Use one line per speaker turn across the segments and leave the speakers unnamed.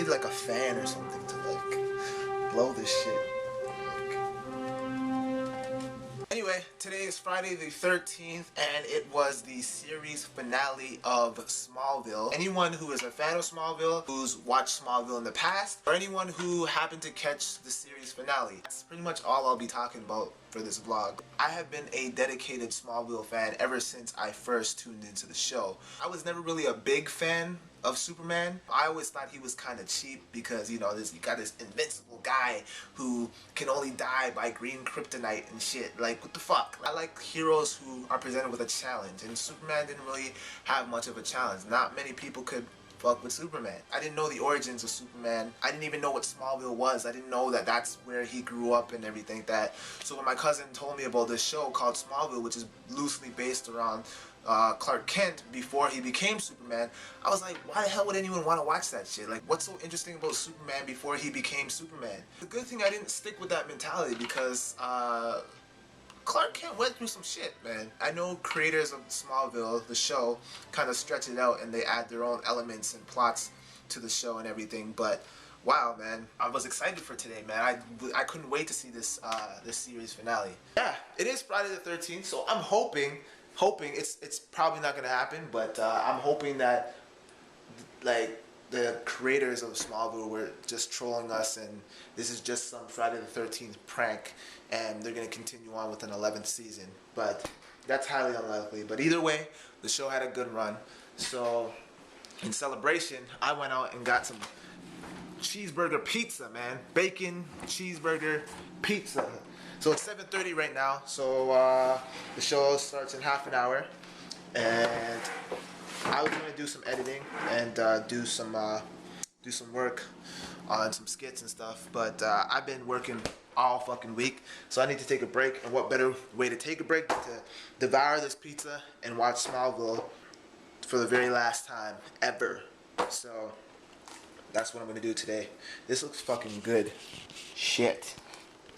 need like a fan or something to like blow this shit. Anyway, today is Friday the 13th, and it was the series finale of Smallville. Anyone who is a fan of Smallville, who's watched Smallville in the past, or anyone who happened to catch the series finale, that's pretty much all I'll be talking about for this vlog. I have been a dedicated Smallville fan ever since I first tuned into the show. I was never really a big fan of Superman. I always thought he was kind of cheap because, you know, you got this invincible guy who can only die by green kryptonite and shit. Like, what the fuck? I like heroes who are presented with a challenge, and Superman didn't really have much of a challenge. Not many people could fuck with Superman. I didn't know the origins of Superman. I didn't even know what Smallville was. I didn't know that that's where he grew up and everything that. So when my cousin told me about this show called Smallville, which is loosely based around Clark Kent before he became Superman, I was like, why the hell would anyone want to watch that shit? Like, what's so interesting about Superman before he became Superman? The good thing I didn't stick with that mentality because Clark Kent went through some shit, man. I know creators of Smallville, the show, kind of stretch it out and they add their own elements and plots to the show and everything, but wow, man, I was excited for today, man. I couldn't wait to see this this series finale. Yeah, it is Friday the 13th, so I'm hoping it's probably not gonna happen, but I'm hoping that like the creators of Smallville were just trolling us and this is just some Friday the 13th prank and they're gonna continue on with an 11th season, but that's highly unlikely. But either way, the show had a good run, so in celebration I went out and got some cheeseburger pizza, man. Bacon cheeseburger pizza. So it's 7:30 right now, so the show starts in half an hour, and I was gonna do some editing and do some work on some skits and stuff, but I've been working all fucking week, so I need to take a break, and what better way to take a break than to devour this pizza and watch Smallville for the very last time ever. So that's what I'm gonna do today. This looks fucking good. Shit.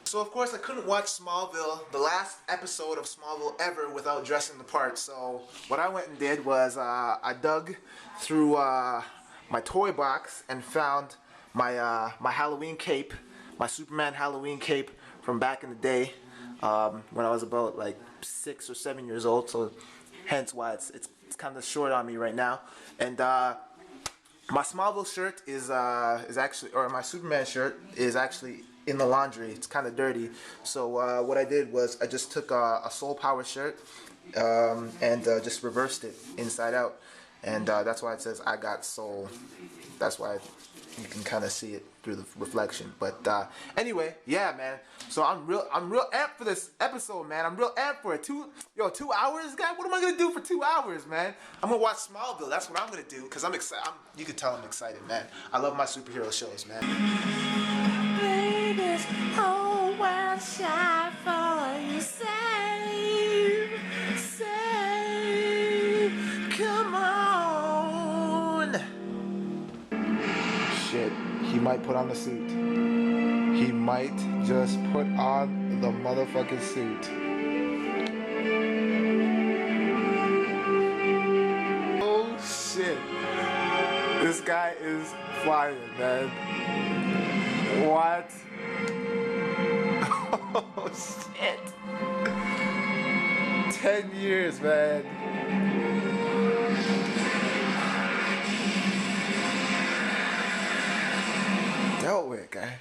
So of course I couldn't watch Smallville, the last episode of Smallville ever, without dressing the part. So what I went and did was I dug through my toy box and found my my Halloween cape, my Superman Halloween cape from back in the day when I was about like 6 or 7 years old. So hence why it's kind of short on me right now. And my Smallville shirt is actually, or my Superman shirt is actually in the laundry. It's kind of dirty. So what I did was I just took a Soul Power shirt and just reversed it inside out, and that's why it says I got soul. That's why you can kind of see it through the reflection. But anyway, yeah, man. So I'm real amped for this episode, man. I'm real amped for it. 2 hours, guy. What am I gonna do for 2 hours, man? I'm gonna watch Smallville. That's what I'm gonna do because I'm excited. You can tell I'm excited, man. I love my superhero shows, man.
This whole world shine for you. Save, come on.
Shit, he might put on the suit. He might just put on the motherfucking suit. Oh shit. This guy is flying, man. What? Oh shit. 10 years, man. Dealt with, guy.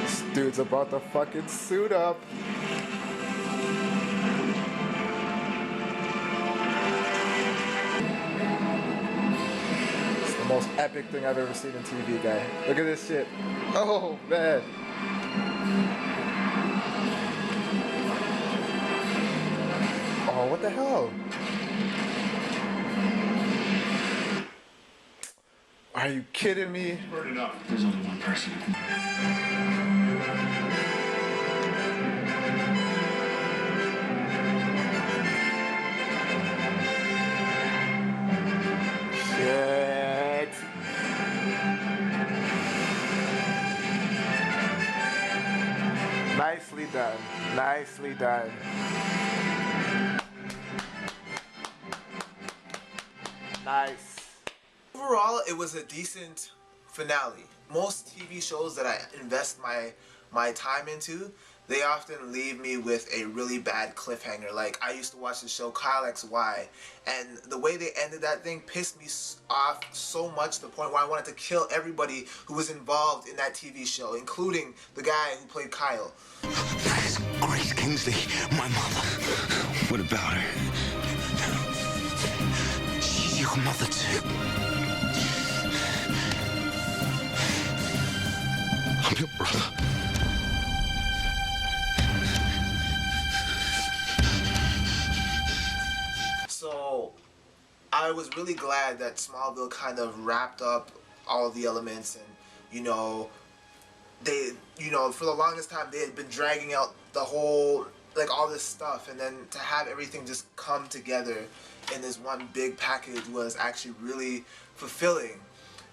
This dude's about to fucking suit up. It's the most epic thing I've ever seen in TV, guy. Look at this shit. Oh, man. Oh, what the hell? Are you kidding me?
Heard enough. There's only one person.
Shit. Nicely done. Nicely done. Nice. overall, it was a decent finale. Most TV shows that I invest my time into, they often leave me with a really bad cliffhanger. Like, I used to watch the show Kyle XY, and the way they ended that thing pissed me off so much to the point where I wanted to kill everybody who was involved in that TV show, including the guy who played Kyle.
That is Grace Kingsley, my mother. What about her? She's your mother too. I'm your brother.
So I was really glad that Smallville kind of wrapped up all of the elements, and they, for the longest time they had been dragging out the whole, like, all this stuff, and then to have everything just come together in this one big package was actually really fulfilling.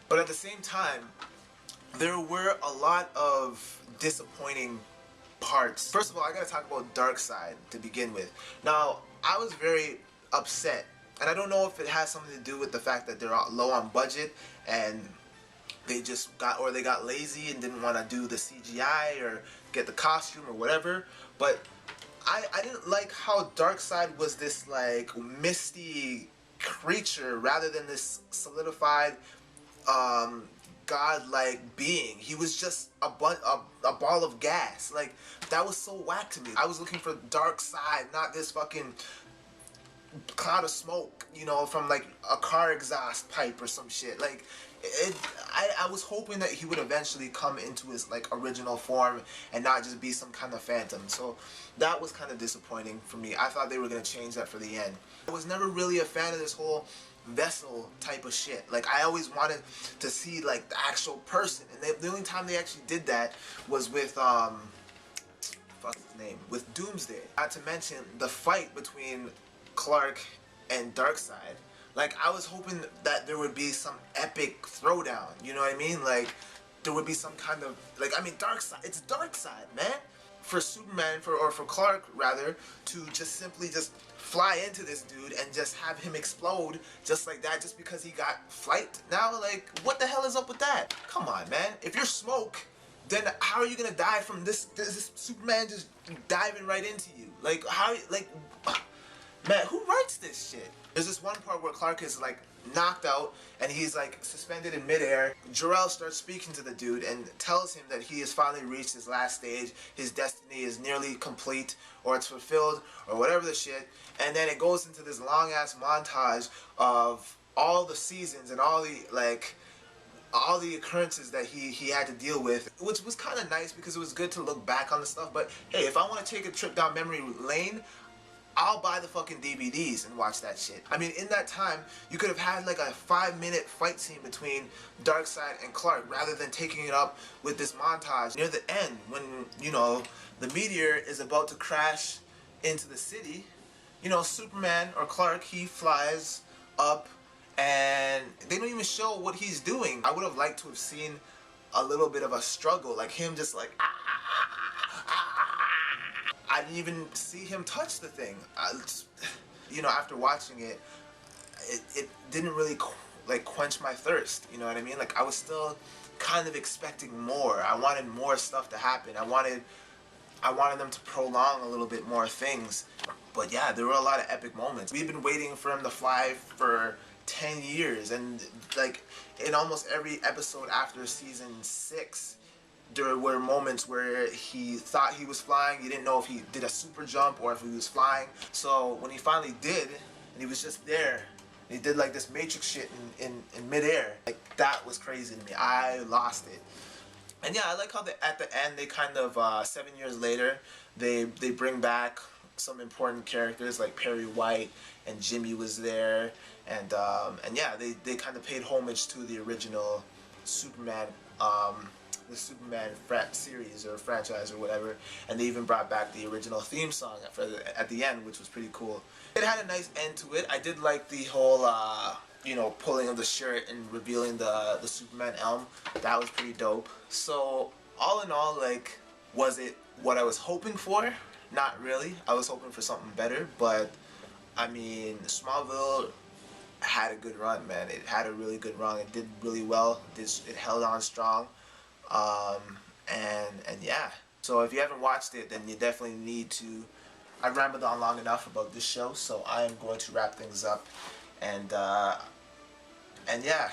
But at the same time, there were a lot of disappointing parts. First of all, I gotta talk about Darkseid to begin with. Now, I was very upset, and I don't know if it has something to do with the fact that they're low on budget and they got lazy and didn't want to do the CGI or get the costume or whatever, but I didn't like how Darkseid was this, like, misty creature rather than this solidified godlike being. He was just a ball of gas. Like, that was so whack to me. I was looking for Darkseid, not this fucking cloud of smoke, from, like, a car exhaust pipe or some shit. Like, I was hoping that he would eventually come into his, like, original form and not just be some kind of phantom. So that was kind of disappointing for me. I thought they were going to change that for the end. I was never really a fan of this whole vessel type of shit. Like, I always wanted to see, like, the actual person, and the only time they actually did that was with what's his name, with Doomsday. Not to mention the fight between Clark and Darkseid. Like, I was hoping that there would be some epic throwdown, you know what I mean? Like, there would be some kind of, like, I mean, Darkseid, it's Darkseid, man. For Superman, or for Clark, rather, to just simply just fly into this dude and just have him explode just like that just because he got flight now, like, what the hell is up with that? Come on, man. If you're smoke, then how are you gonna die from this Superman just diving right into you? Like, how, like, man, who writes this shit? There's this one part where Clark is, like, knocked out and he's, like, suspended in midair. Jor-El starts speaking to the dude and tells him that he has finally reached his last stage. His destiny is nearly complete, or it's fulfilled, or whatever the shit. And then it goes into this long-ass montage of all the seasons and all the occurrences that he had to deal with, which was kind of nice because it was good to look back on the stuff. But hey, if I want to take a trip down memory lane, I'll buy the fucking DVDs and watch that shit. I mean, in that time, you could have had like a 5-minute fight scene between Darkseid and Clark rather than taking it up with this montage near the end when, the meteor is about to crash into the city. Superman or Clark, he flies up and they don't even show what he's doing. I would have liked to have seen a little bit of a struggle, like him just like, I didn't even see him touch the thing. After watching it, it didn't really quench my thirst. You know what I mean? Like, I was still kind of expecting more. I wanted more stuff to happen. I wanted them to prolong a little bit more things. But yeah, there were a lot of epic moments. We've been waiting for him to fly for 10 years, and like in almost every episode after season 6, there were moments where he thought he was flying. You didn't know if he did a super jump or if he was flying. So when he finally did, and he was just there, and he did like this Matrix shit in midair, like, that was crazy to me. I lost it. And yeah, I like how at the end they kind of 7 years later they bring back some important characters like Perry White, and Jimmy was there, and yeah, they kind of paid homage to the original Superman. The Superman series or franchise or whatever, and they even brought back the original theme song at the end, which was pretty cool. It had a nice end to it. I did like the whole pulling of the shirt and revealing the Superman elm. That was pretty dope. So all in all, like, was it what I was hoping for? Not really. I was hoping for something better, but I mean, Smallville had a good run, man. It had a really good run. It did really well. It held on strong. And yeah. So if you haven't watched it, then you definitely need to. I rambled on long enough about this show, so I am going to wrap things up. And yeah.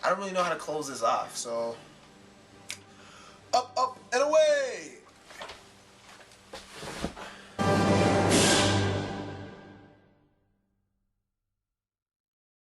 I don't really know how to close this off, so up, up, and away!